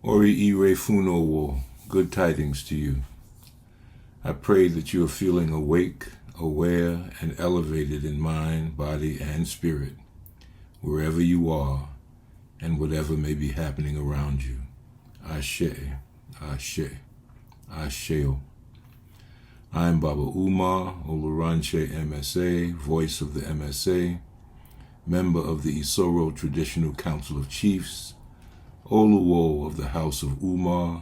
Oriire Funowo, good tidings to you. I pray that you are feeling awake, aware, and elevated in mind, body, and spirit, wherever you are, and whatever may be happening around you. Ashe, Ashe, Asheo. I am Baba Umar, Oluranse Emese, voice of the MSA, member of the Isoro Traditional Council of Chiefs, Oluwo of the House of Umar,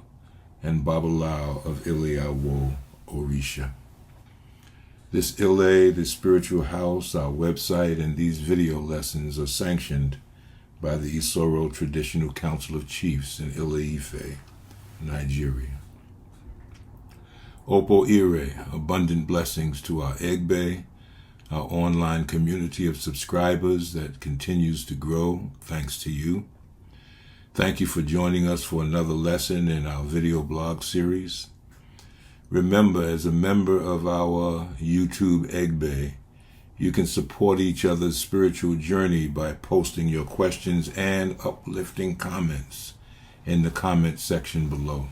and Babalawo of Ile-Ife, Orisa. This Ile, the spiritual house, our website, and these video lessons are sanctioned by the Isoro Traditional Council of Chiefs in Ile-Ife, Nigeria. Oriire, abundant blessings to our Egbe, our online community of subscribers that continues to grow, thanks to you. Thank you for joining us for another lesson in our video blog series. Remember, as a member of our YouTube Egbe, you can support each other's spiritual journey by posting your questions and uplifting comments in the comment section below.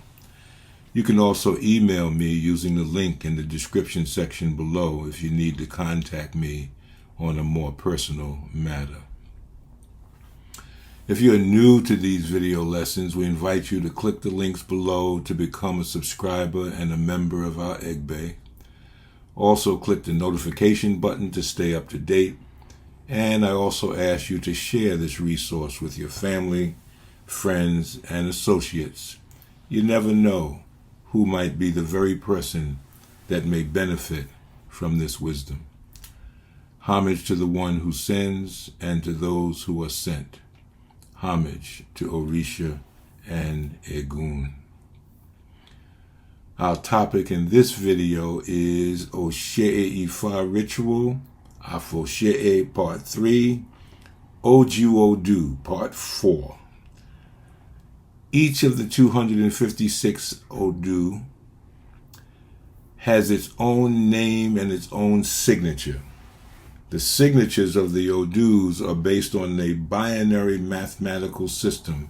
You can also email me using the link in the description section below if you need to contact me on a more personal matter. If you are new to these video lessons, we invite you to click the links below to become a subscriber and a member of our Egbe. Also click the notification button to stay up to date. And I also ask you to share this resource with your family, friends, and associates. You never know who might be the very person that may benefit from this wisdom. Homage to the one who sends and to those who are sent. Homage to Orisa and Egun. Our topic in this video is Oshe Ifa Ritual, Afoshe Part 3, Oju Odu Part 4. Each of the 256 Odu has its own name and its own signature. The signatures of the Odus are based on a binary mathematical system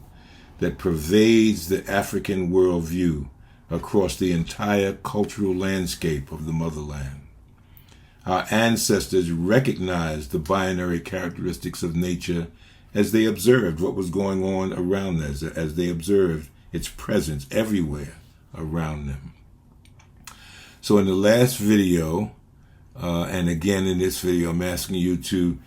that pervades the African worldview across the entire cultural landscape of the motherland. Our ancestors recognized the binary characteristics of nature as they observed what was going on around them, as they observed its presence everywhere around them. So in the last video, and again in this video, I'm asking you to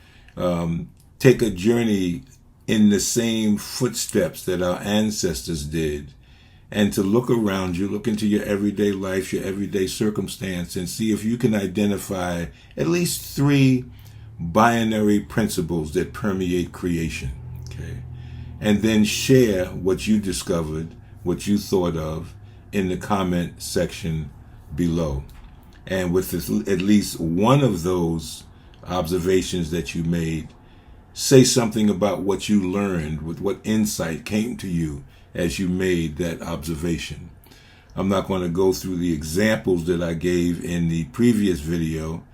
take a journey in the same footsteps that our ancestors did, and to look around you, look into your everyday life, your everyday circumstance, and see if you can identify at least 3 binary principles that permeate creation, okay? And then share what you discovered, what you thought of in the comment section below. And with at least one of those observations that you made, say something about what you learned, with what insight came to you as you made that observation. I'm not going to go through the examples that I gave in the previous video,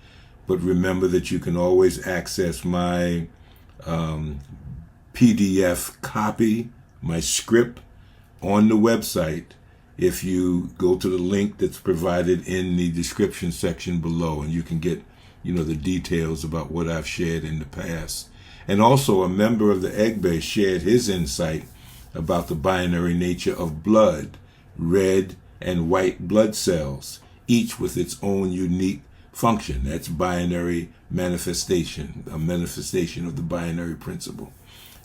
but remember that you can always access my PDF copy, my script, on the website if you go to the link that's provided in the description section below, and you can get, the details about what I've shared in the past. And also, a member of the Egbe shared his insight about the binary nature of blood, red and white blood cells, each with its own unique function. That's binary manifestation, a manifestation of the binary principle.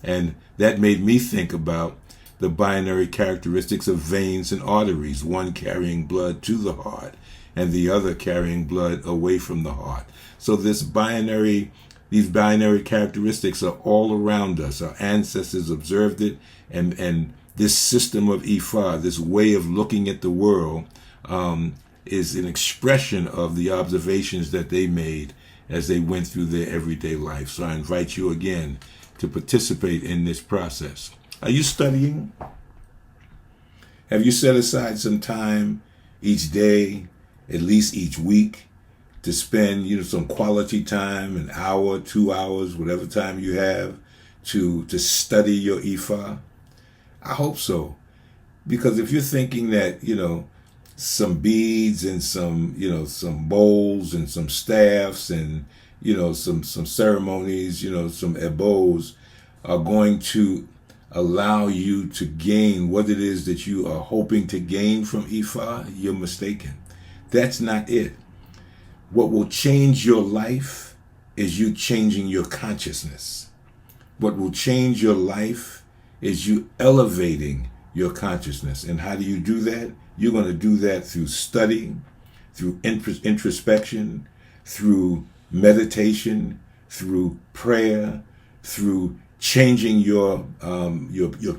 And that made me think about the binary characteristics of veins and arteries, one carrying blood to the heart and the other carrying blood away from the heart. So these binary characteristics are all around us. Our ancestors observed it, and this system of Ifa, this way of looking at the world, is an expression of the observations that they made as they went through their everyday life. So I invite you again to participate in this process. Are you studying? Have you set aside some time each day, at least each week, to spend, some quality time, an hour, 2 hours, whatever time you have, to study your Ifa? I hope so. Because if you're thinking that, some beads and some bowls and some staffs and, some ceremonies, some ebos are going to allow you to gain what it is that you are hoping to gain from Ifa, you're mistaken. That's not it. What will change your life is you changing your consciousness. What will change your life is you elevating your consciousness. And how do you do that? You're going to do that through study, through introspection, through meditation, through prayer, through changing your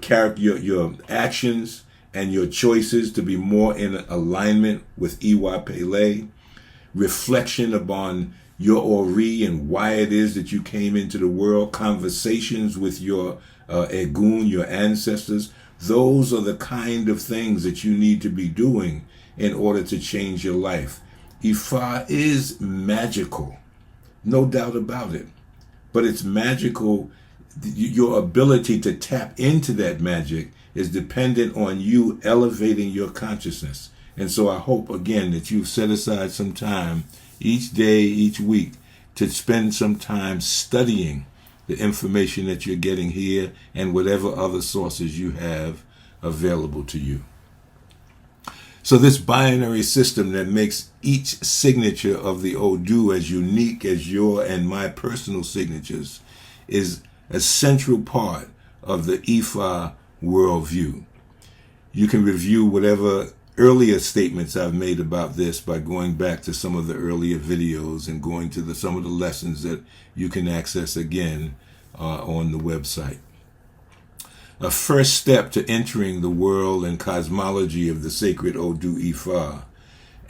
character, your actions and your choices to be more in alignment with Iwa Pele, reflection upon your Ori and why it is that you came into the world, conversations with your Egun, your ancestors. Those are the kind of things that you need to be doing in order to change your life. Ifa is magical, no doubt about it. But it's magical. Your ability to tap into that magic is dependent on you elevating your consciousness. And so I hope, again, that you've set aside some time each day, each week, to spend some time studying the information that you're getting here and whatever other sources you have available to you. So this binary system that makes each signature of the Odu as unique as your and my personal signatures is a central part of the Ifa worldview. You can review whatever earlier statements I've made about this by going back to some of the earlier videos and going to some of the lessons that you can access again on the website. A first step to entering the world and cosmology of the sacred Odu Ifa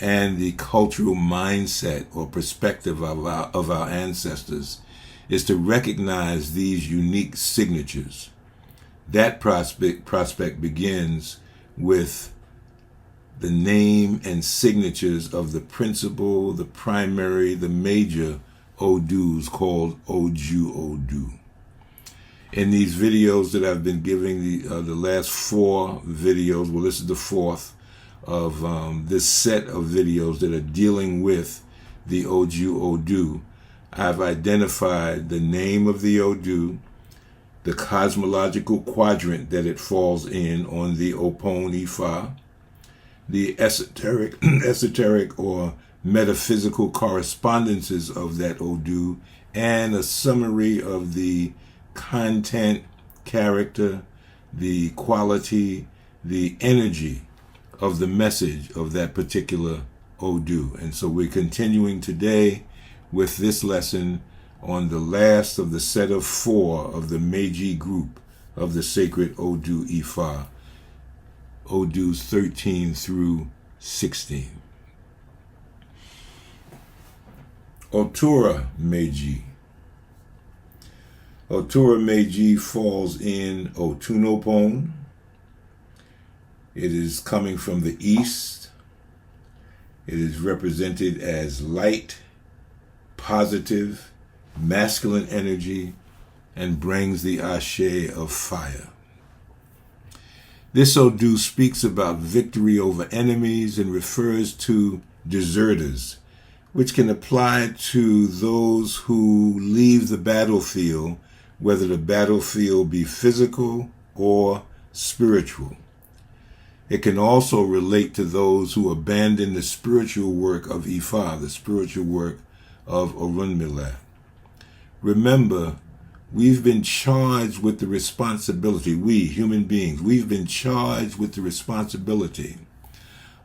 and the cultural mindset or perspective of our ancestors is to recognize these unique signatures. That prospect begins with the name and signatures of the principal, the primary, the major Odus called Oju Odu. In these videos that I've been giving, the last 4 videos, well, this is the 4th of this set of videos that are dealing with the Oju Odu, I've identified the name of the Odu, the cosmological quadrant that it falls in on the Opon Ifa, the esoteric or metaphysical correspondences of that Odu, and a summary of the content, character, the quality, the energy of the message of that particular Odu. And so we're continuing today with this lesson on the last of the set of 4 of the Meji group of the sacred Odu Ifa, Odus 13 through 16. Otura Meji. Otura Meji falls in Otunopon. It is coming from the east. It is represented as light, positive, masculine energy, and brings the ashe of fire. This Odu speaks about victory over enemies and refers to deserters, which can apply to those who leave the battlefield, whether the battlefield be physical or spiritual. It can also relate to those who abandon the spiritual work of Ifa, the spiritual work of Orunmila. Remember, we've been charged with the responsibility, we human beings, we've been charged with the responsibility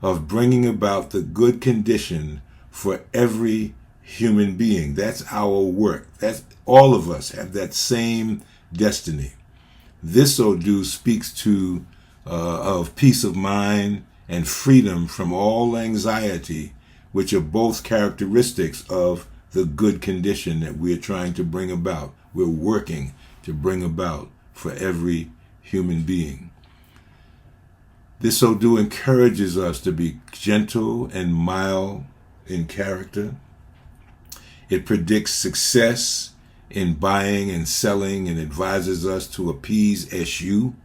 of bringing about the good condition for every human being. That's our work. That's all of us have that same destiny. This Odu speaks to of peace of mind and freedom from all anxiety, which are both characteristics of the good condition that we're trying to bring about. We're working to bring about for every human being. This Odu encourages us to be gentle and mild in character. It predicts success in buying and selling and advises us to appease Eshu.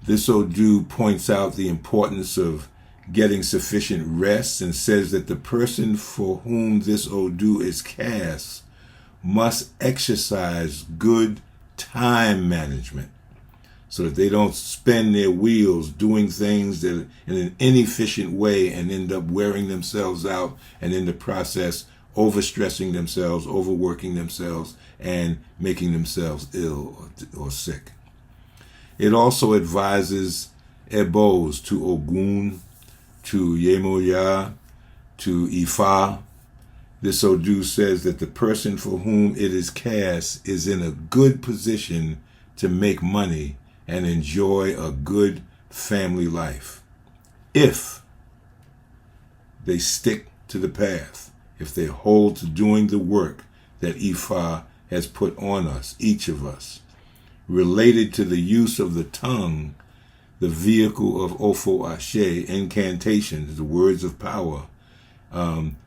This Odu points out the importance of getting sufficient rest and says that the person for whom this Odu is cast must exercise good time management so that they don't spin their wheels doing things that in an inefficient way and end up wearing themselves out, and in the process overstressing themselves, overworking themselves, and making themselves ill or sick. It also advises Ebos to Ogun, to Yemoya, to Ifa. This Odu says that the person for whom it is cast is in a good position to make money and enjoy a good family life if they stick to the path, if they hold to doing the work that Ifa has put on us, each of us. Related to the use of the tongue, the vehicle of Ofo Ashe, incantations, the words of power,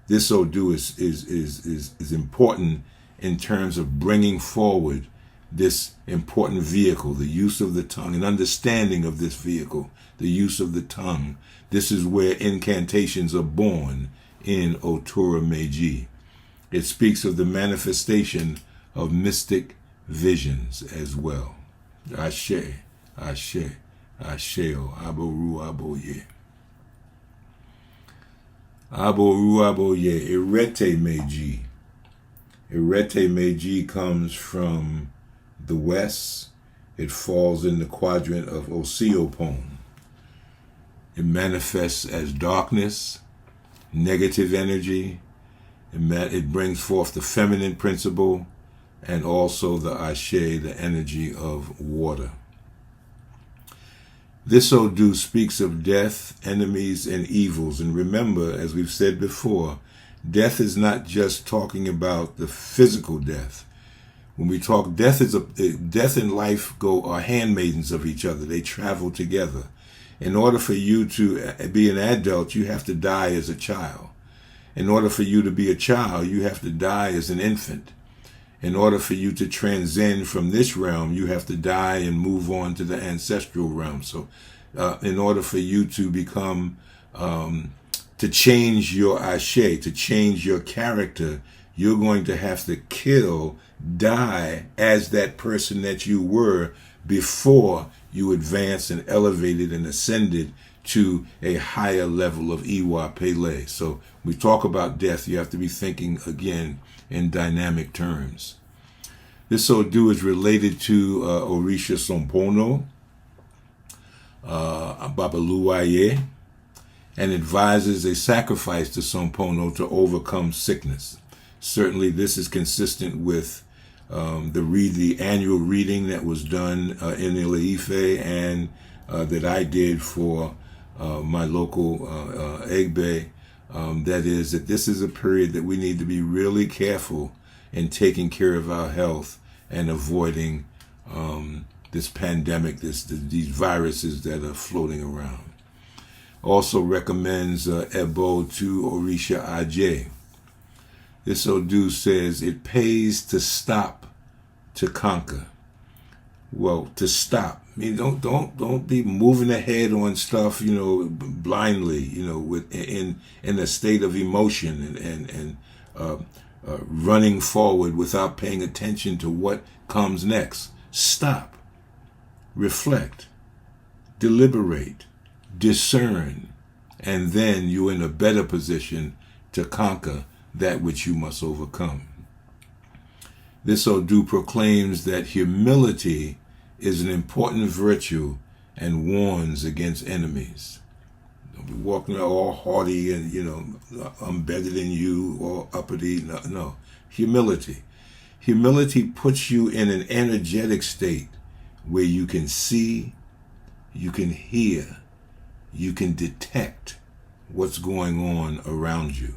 this Odu is important in terms of bringing forward this important vehicle, the use of the tongue, an understanding of this vehicle, the use of the tongue. This is where incantations are born in Otura Meji. It speaks of the manifestation of mystic visions as well. Ashe, Ashe, Asheo, Aboru Aboye. Aboru Aboye, Irete Meji. Irete Meji comes from the west. It falls in the quadrant of Osiopon. It manifests as darkness, negative energy. It brings forth the feminine principle and also the Ashe, the energy of water. This Odu speaks of death, enemies, and evils. And remember, as we've said before, death is not just talking about the physical death. When we talk death, death and life are handmaidens of each other. They travel together. In order for you to be an adult, you have to die as a child. In order for you to be a child, you have to die as an infant. In order for you to transcend from this realm, you have to die and move on to the ancestral realm. So in order for you to become, to change your ashe, to change your character, you're going to have to die as that person that you were before you advanced and elevated and ascended to a higher level of Iwa Pele. So we talk about death, you have to be thinking again in dynamic terms. This Odu is related to Orisha Sompono, Babalawo, and advises a sacrifice to Sompono to overcome sickness. Certainly this is consistent with the annual reading that was done in Ile-Ife and that I did for my local Egbe. That is, that this is a period that we need to be really careful in taking care of our health and avoiding this pandemic, these viruses that are floating around. Also recommends Ebo to Orisha Aje. This Odu says it pays to stop to conquer. Well, to stop. I mean, don't be moving ahead on stuff, blindly, in a state of emotion and running forward without paying attention to what comes next. Stop, reflect, deliberate, discern, and then you're in a better position to conquer that which you must overcome. This Odu proclaims that humility is an important virtue and warns against enemies. Don't be walking all haughty and, I'm better than you or uppity. No. Humility. Humility puts you in an energetic state where you can see, you can hear, you can detect what's going on around you.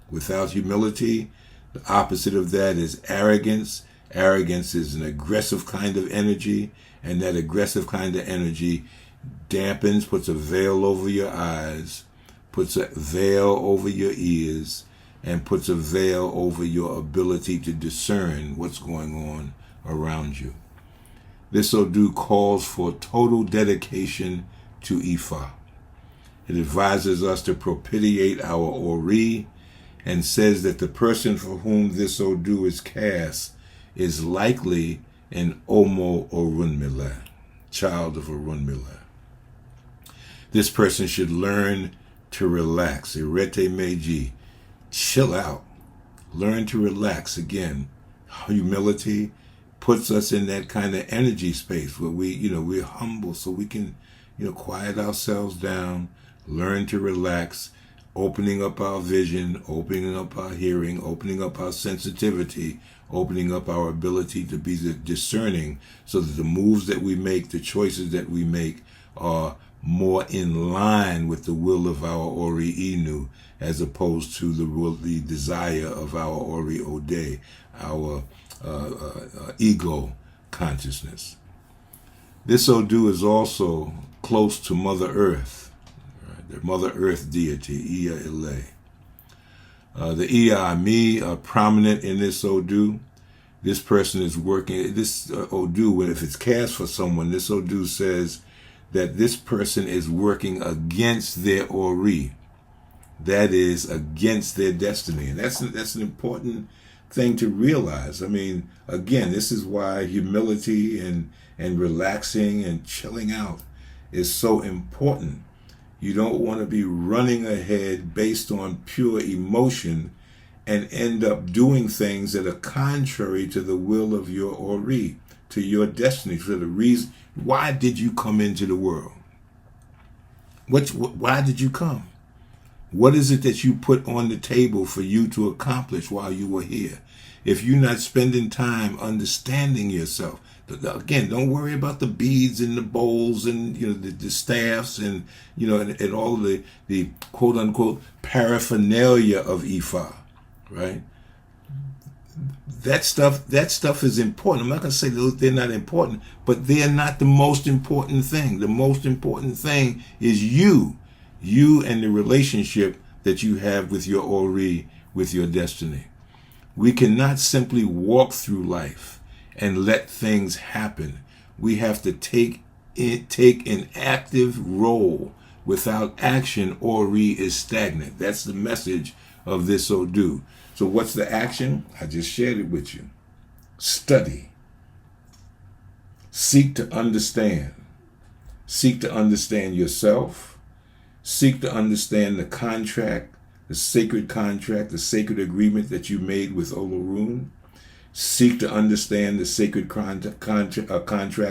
Without humility, the opposite of that is arrogance. Arrogance is an aggressive kind of energy, and that aggressive kind of energy dampens, puts a veil over your eyes, puts a veil over your ears, and puts a veil over your ability to discern what's going on around you. This Odu calls for total dedication to Ifa. It advises us to propitiate our Ori and says that the person for whom this Odu is cast is likely an Omo Orunmila, child of Orunmila. This person should learn to relax. Irete Meji, chill out. Learn to relax. Again, humility puts us in that kind of energy space where we're humble, so we can, quiet ourselves down, learn to relax, opening up our vision, opening up our hearing, opening up our sensitivity, opening up our ability to be discerning, so that the moves that we make, the choices that we make, are more in line with the will of our Ori Inu, as opposed to the desire of our Ori Ode, our ego consciousness. This Odu is also close to Mother Earth, right? The Mother Earth deity, Iya Ile. The Iya Ami are prominent in this Odu. This person is working, this Odu, if it's cast for someone, this Odu says that this person is working against their Ori. That is, against their destiny. And that's an important thing to realize. I mean, again, this is why humility and relaxing and chilling out is so important. You don't want to be running ahead based on pure emotion and end up doing things that are contrary to the will of your Ori, to your destiny, for the reason. Why did you come into the world? Why did you come? What is it that you put on the table for you to accomplish while you were here? If you're not spending time understanding yourself, again, don't worry about the beads and the bowls and the staffs and and all the quote unquote paraphernalia of Ifa, right? That stuff is important. I'm not going to say they're not important, but they're not the most important thing. The most important thing is you and the relationship that you have with your Ori, with your destiny. We cannot simply walk through life and let things happen. We have to take an active role. Without action, Ori is stagnant. That's the message of this Odu. So what's the action? I just shared it with you. Study. Seek to understand. Seek to understand yourself. Seek to understand the contract, the sacred agreement that you made with Olorun. Seek to understand the sacred contract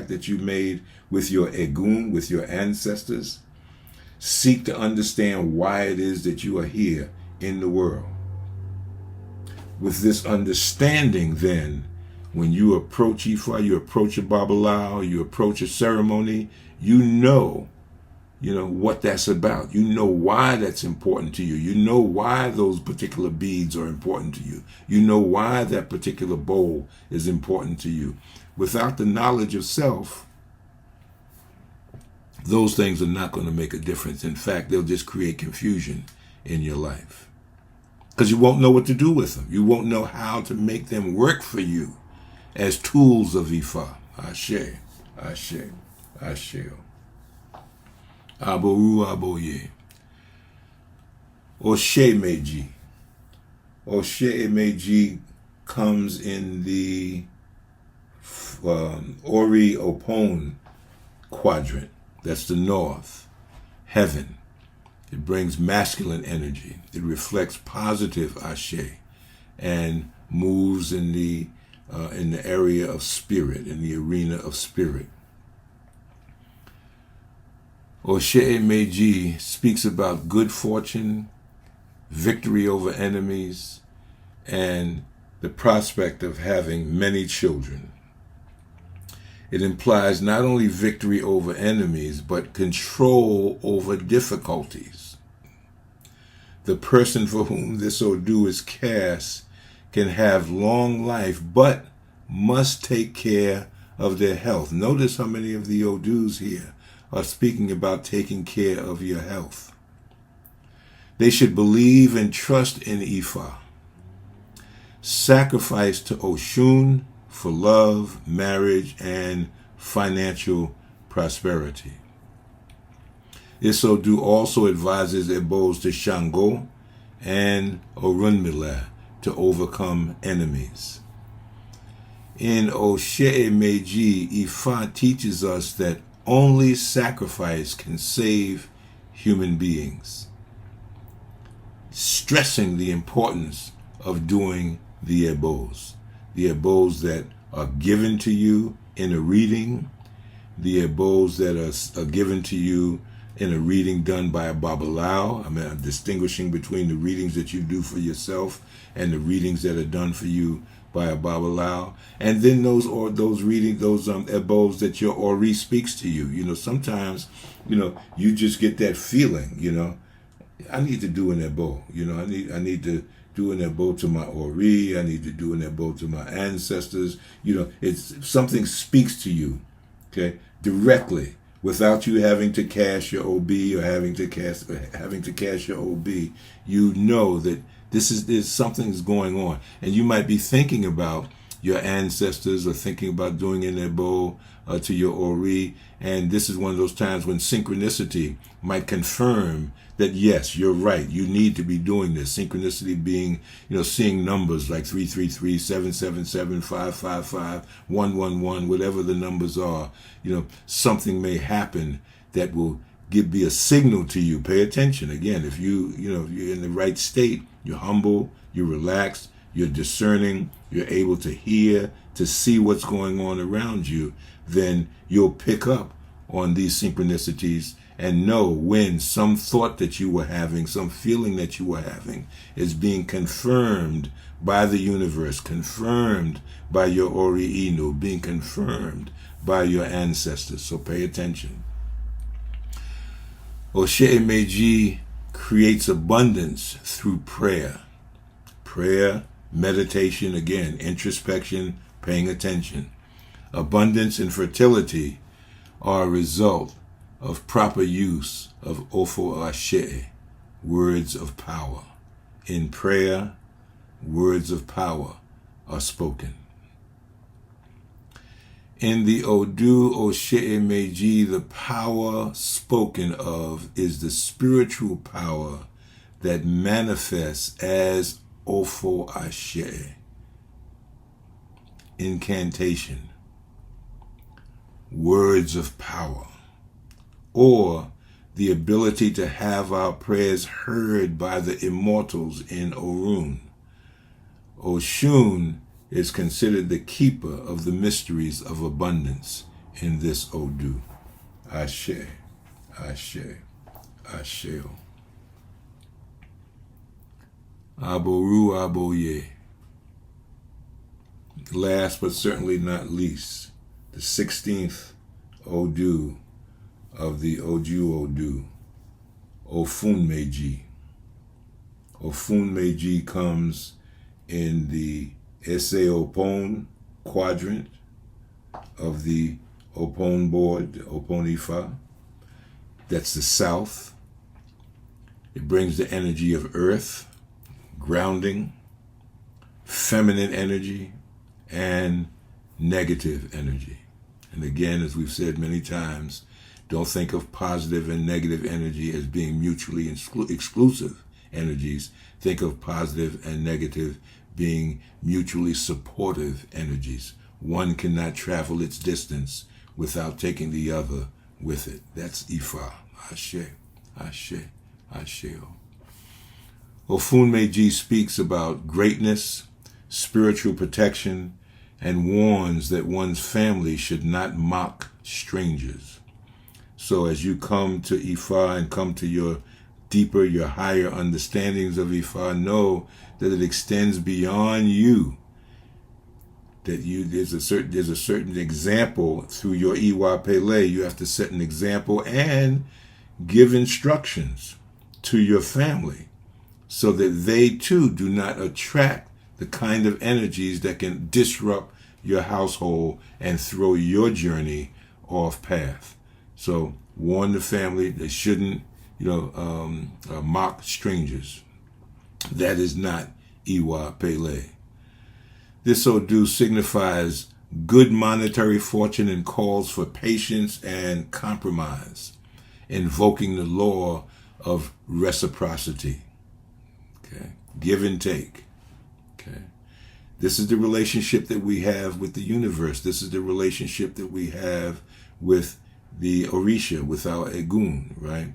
that you made with your Egun, with your ancestors. Seek to understand why it is that you are here in the world. With this understanding, then, when you approach Ifa, you approach a Babalawo, you approach a ceremony, you know what that's about. You know why that's important to you. You know why those particular beads are important to you. You know why that particular bowl is important to you. Without the knowledge of self, those things are not going to make a difference. In fact, they'll just create confusion in your life. Because you won't know what to do with them. You won't know how to make them work for you as tools of Ifa. Ashe, Ashe, Ashe. Aboru Aboye. Oshe Meji. Oshe Meji comes in the Ori Opon quadrant. That's the north, heaven. It brings masculine energy. It reflects positive Ashe and moves in the area of spirit, in the arena of spirit. Oshe Meji speaks about good fortune, victory over enemies, and the prospect of having many children. It implies not only victory over enemies, but control over difficulties. The person for whom this Odu is cast can have long life, but must take care of their health. Notice how many of the Odus here are speaking about taking care of your health. They should believe and trust in Ifa. Sacrifice to Oshun for love, marriage, and financial prosperity. This Odu also advises Ebos to Shango and Orunmila to overcome enemies. In Oshe Meji, Ifa teaches us that only sacrifice can save human beings, stressing the importance of doing the ebos that are given to you in a reading, the ebos that are given to you in a reading done by a Babalawo. I'm distinguishing between the readings that you do for yourself and the readings that are done for you by a Babalawo. And then those ebos that your Ori speaks to you. Sometimes, you just get that feeling, I need to do an ebo. I need to do an ebo to my Ori. I need to do an ebo to my ancestors. It's something speaks to you, okay, directly, without you having to cash your OB or having to cash your OB. You know that there's something's going on, and you might be thinking about your ancestors or thinking about doing an ebo to your Ori, and this is one of those times when synchronicity might confirm that yes, you're right, you need to be doing this. Synchronicity being, seeing numbers like 333, 777, 555, 111, whatever the numbers are. Something may happen that will be a signal to you. Pay attention. Again, if you're in the right state, you're humble, you're relaxed, you're discerning, you're able to hear, to see what's going on around you, then you'll pick up on these synchronicities and know when some thought that you were having, some feeling that you were having is being confirmed by the universe, confirmed by your Ori Inu, being confirmed by your ancestors. So pay attention. Oshe Meji creates abundance through prayer. Prayer, meditation, again, introspection, paying attention. Abundance and fertility are a result of proper use of Ofo Ashe, words of power. In prayer, words of power are spoken. In the Odu Oshe Meji, the power spoken of is the spiritual power that manifests as Ofo Ashe. Incantation, words of power, or the ability to have our prayers heard by the immortals in Orun. Oshun is considered the keeper of the mysteries of abundance in this Odu. Ashe, Ashe, Asheo. Aboru Aboye. Last but certainly not least, the 16th Odu of the Oju Odu, Ofun Meji. Ofun Meji comes in the Ese Opon quadrant of the Opon board, the Opon Ifa. That's the south. It brings the energy of earth, grounding, feminine energy, and negative energy. And again, as we've said many times, don't think of positive and negative energy as being mutually exclusive energies. Think of positive and negative being mutually supportive energies. One cannot travel its distance without taking the other with it. That's Ifa. Ashe, Ashe, Asheo. Ofun Meji speaks about greatness, spiritual protection, and warns that one's family should not mock strangers. So as you come to Ifa and come to your deeper, your higher understandings of Ifa, know that it extends beyond you. That there's a certain example through your Iwa Pele. You have to set an example and give instructions to your family so that they too do not attract the kind of energies that can disrupt your household and throw your journey off path. So warn the family they shouldn't, mock strangers. That is not Iwa Pele. This Odu signifies good monetary fortune and calls for patience and compromise, invoking the law of reciprocity. Okay, give and take. Okay, this is the relationship that we have with the universe. This is the relationship that we have with the Orisha, with our Egun, right?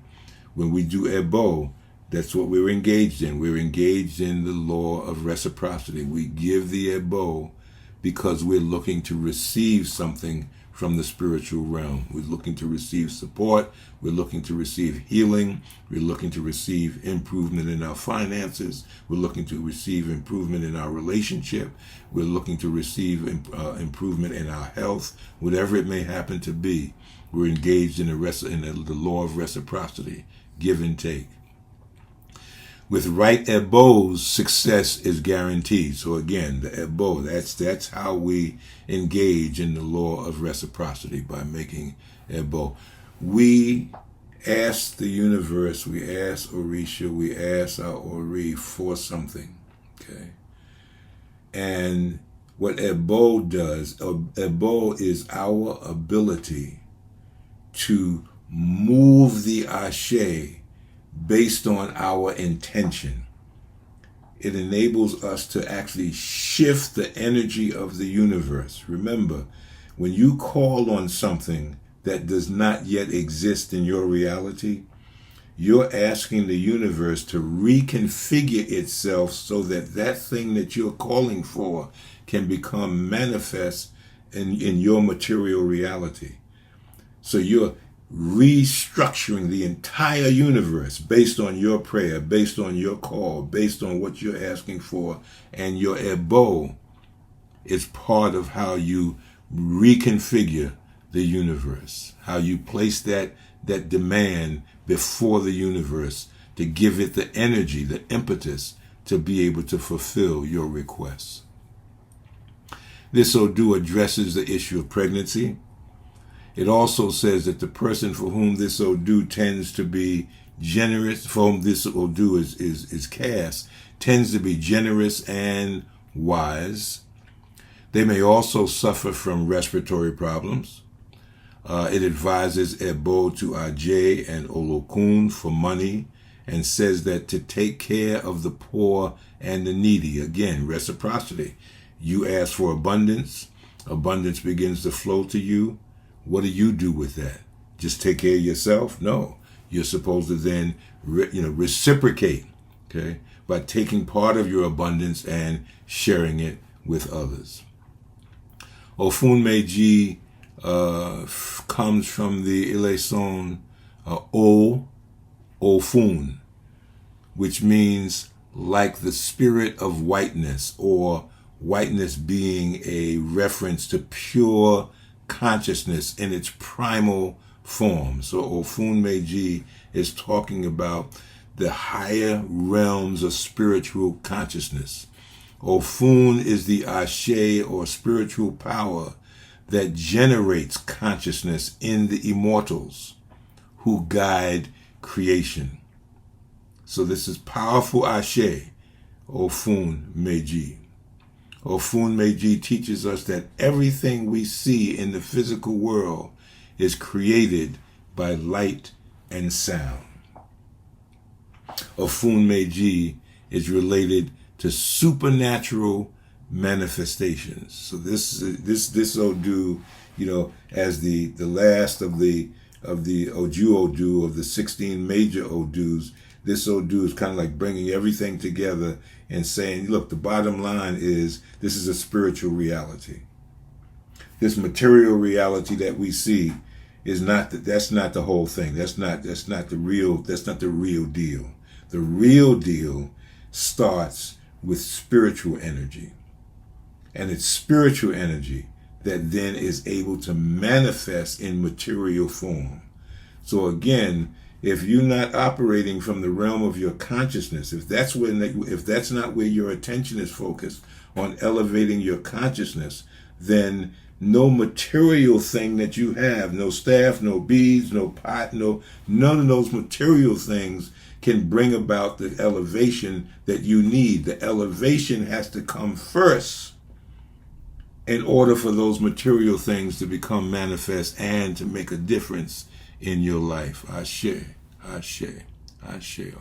When we do Ebo, that's what we're engaged in. We're engaged in the law of reciprocity. We give the Ebo because we're looking to receive something from the spiritual realm. We're looking to receive support. We're looking to receive healing. We're looking to receive improvement in our finances. We're looking to receive improvement in our relationship. We're looking to receive improvement in our health, whatever it may happen to be. We're engaged in the law of reciprocity, give and take. With right ebos, success is guaranteed. So again, the ebo, that's how we engage in the law of reciprocity, by making ebo. We ask the universe, we ask Orisha, we ask our Ori for something, okay? And what ebo does, ebo is our ability to move the ashe based on our intention. It enables us to actually shift the energy of the universe. Remember, when you call on something that does not yet exist in your reality, you're asking the universe to reconfigure itself so that that thing that you're calling for can become manifest in your material reality. So you're restructuring the entire universe based on your prayer, based on your call, based on what you're asking for, and your ebo is part of how you reconfigure the universe, how you place that demand before the universe to give it the energy, the impetus to be able to fulfill your requests. This Odu addresses the issue of pregnancy. It also says that the person for whom this Odu tends to be generous, for whom this Odu is cast, tends to be generous and wise. They may also suffer from respiratory problems. It advises Ebo to Ajay and Olokun for money, and says that to take care of the poor and the needy. Again, reciprocity. You ask for abundance. Abundance begins to flow to you. What do you do with that? Just take care of yourself? No. You're supposed to then reciprocate, okay, by taking part of your abundance and sharing it with others. Ofun Meji comes from the Ile-Ife Ofun, which means like the spirit of whiteness, or whiteness being a reference to pure consciousness in its primal form. So Ofun Meji is talking about the higher realms of spiritual consciousness. Ofun is the ashe, or spiritual power, that generates consciousness in the immortals who guide creation. So this is powerful ashe, Ofun Meji. Ofun Meji teaches us that everything we see in the physical world is created by light and sound. Ofun Meji is related to supernatural manifestations. So this Odu, as the last of the Oju Odu, of the 16 major Odus, this Odu is kind of like bringing everything together and saying, look, the bottom line is this is a spiritual reality. This material reality that we see is that's not the whole thing. That's not the real deal. The real deal starts with spiritual energy. And it's spiritual energy that then is able to manifest in material form. So again, if you're not operating from the realm of your consciousness, if that's not where your attention is focused on elevating your consciousness, then no material thing that you have, no staff, no beads, no pot, none of those material things can bring about the elevation that you need. The elevation has to come first in order for those material things to become manifest and to make a difference in your life. Ashe, Ashe, Asheo.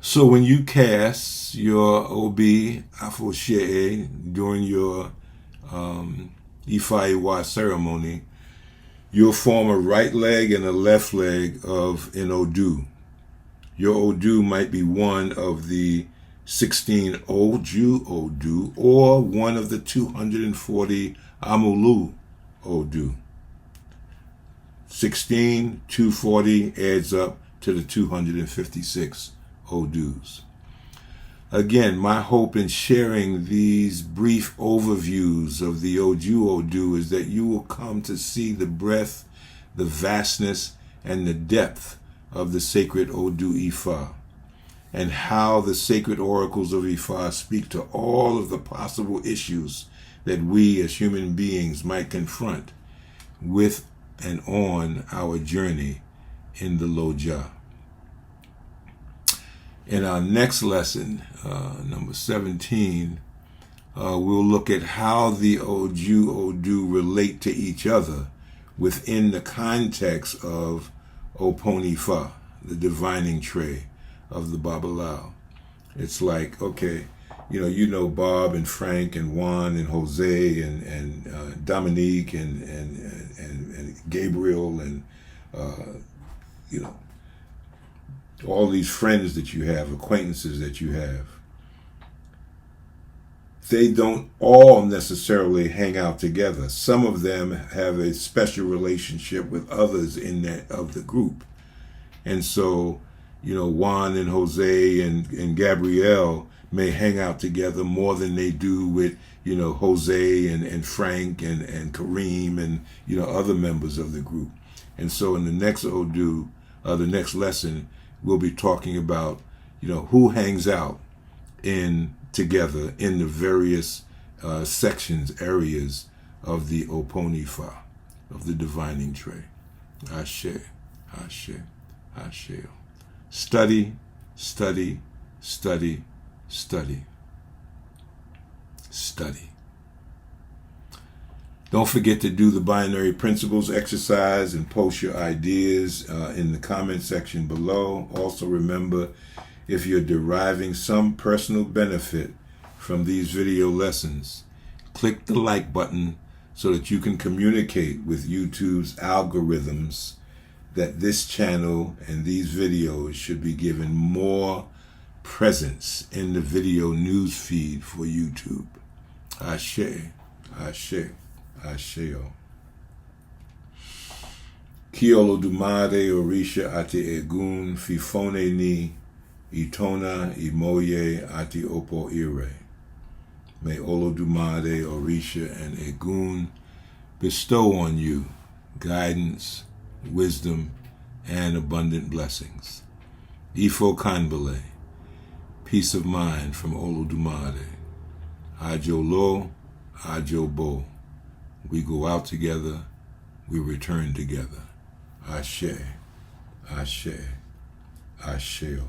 So when you cast your Obi Afoshe during your Ifa Iwa ceremony, you'll form a right leg and a left leg of an Odu. Your Odu might be one of the 16 Oju Odu or one of the 240 Amulu Odu. 16, 240 adds up to the 256 Odus. Again, my hope in sharing these brief overviews of the Oju Odu is that you will come to see the breadth, the vastness, and the depth of the sacred Odu Ifa, and how the sacred oracles of Ifa speak to all of the possible issues that we as human beings might confront with and on our journey in the Loja. In our next lesson, number 17, we'll look at how the Oju Odu relate to each other within the context of Oponifa, the divining tray of the Babalawo. It's like, okay, you know Bob and Frank and Juan and Jose and Dominique and Gabriel and all these friends that you have, acquaintances that you have. They don't all necessarily hang out together. Some of them have a special relationship with others in that of the group. And so, Juan and Jose and Gabrielle may hang out together more than they do with, Jose and Frank and Kareem and, other members of the group. And so in the next Odu, the next lesson, we'll be talking about, who hangs out together in the various sections, areas of the Oponifa, of the divining tray. Ashe, Ashe, Asheo. Study, study, study, study, study. Don't forget to do the binary principles exercise and post your ideas in the comment section below. Also remember, if you're deriving some personal benefit from these video lessons, click the like button so that you can communicate with YouTube's algorithms that this channel and these videos should be given more presence in the video news feed for YouTube. Ashe, Ashe, Asheo. Ki Olodumare Orisha ati egun fifone ni itona imoye ati opo ire. May Olodumare Orisha and Egun bestow on you guidance, wisdom, and abundant blessings. Ifo Kanbale, peace of mind from Olodumare. Ajo Lo, Ajo Bo. We go out together, we return together. Ashe, Ashe, Asheo.